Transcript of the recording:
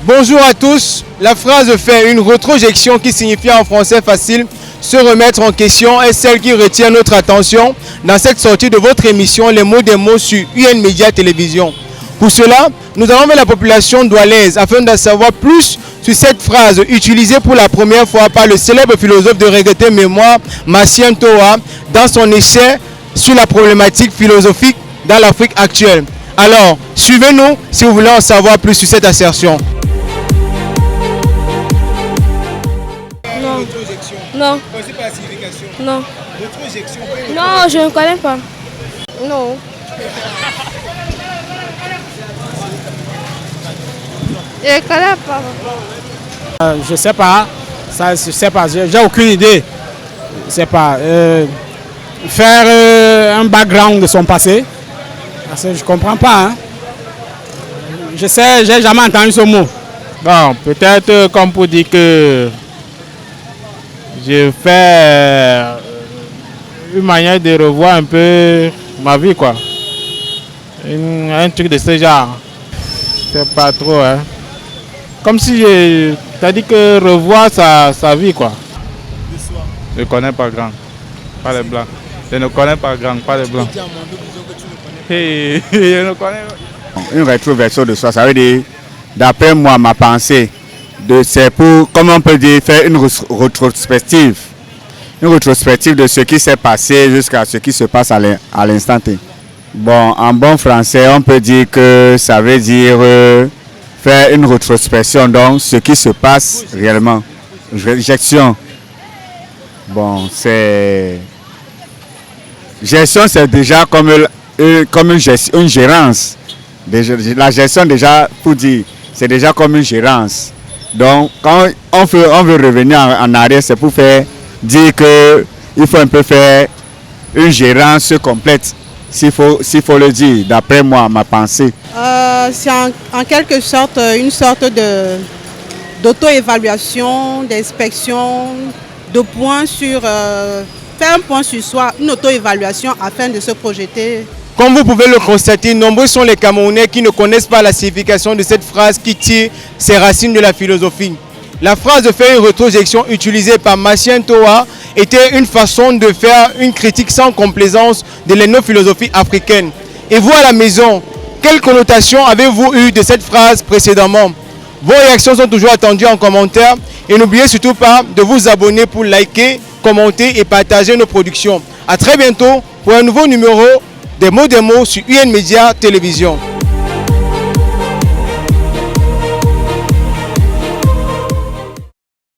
Bonjour à tous. La phrase fait une rétrojection qui signifie en français facile se remettre en question est celle qui retient notre attention dans cette sortie de votre émission Les mots des mots sur UN Média Télévision. Pour cela, nous allons vers la population doualaise afin d'en savoir plus sur cette phrase utilisée pour la première fois par le célèbre philosophe de regrettée mémoire Massien Toa dans son essai sur la problématique philosophique dans l'Afrique actuelle. Alors, suivez-nous si vous voulez en savoir plus sur cette assertion. Non. Non. Pensez pas la signification. Non. Rétrojection. Non, je ne connais pas. Non. Je ne connais pas. Je sais pas. Ça, je sais pas. J'ai aucune idée. Je sais pas. Faire un background de son passé. Parce que je comprends pas. Hein. Je sais, j'ai jamais entendu ce mot. Bon, peut-être comme pour dire que je fais une manière de revoir un peu ma vie, quoi. Un truc de ce genre. C'est pas trop, hein. Comme si t'as dit que revoir sa vie, quoi. Je ne connais pas grand, pas les blancs. Je ne connais pas grand, pas les blancs. Hey, je ne connais pas. Une rétroversion de soi, ça veut dire, d'après moi, ma pensée, c'est pour, comment on peut dire, faire une rétrospective. Une rétrospective de ce qui s'est passé jusqu'à ce qui se passe à l'instant T. Bon, en bon français, on peut dire que ça veut dire faire une rétrospection, donc ce qui se passe réellement. Gestion. Bon, c'est... Gestion, c'est déjà comme une gérance. La gestion, déjà, pour dire, c'est déjà comme une gérance. Donc, quand on veut revenir en arrière, c'est pour dire qu'il faut un peu faire une gérance complète, s'il faut le dire, d'après moi, ma pensée. C'est en quelque sorte une sorte d'auto-évaluation, d'inspection, de points sur... faire un point sur soi, une auto-évaluation afin de se projeter. Comme vous pouvez le constater, nombreux sont les Camerounais qui ne connaissent pas la signification de cette phrase qui tire ses racines de la philosophie. La phrase de faire une rétrojection utilisée par Massien Toa était une façon de faire une critique sans complaisance de l'ethno-philosophie africaine. Et vous à la maison, quelle connotation avez-vous eu de cette phrase précédemment? Vos réactions sont toujours attendues en commentaire et n'oubliez surtout pas de vous abonner pour liker, commenter et partager nos productions. A très bientôt pour un nouveau numéro des mots sur UN Média Télévision.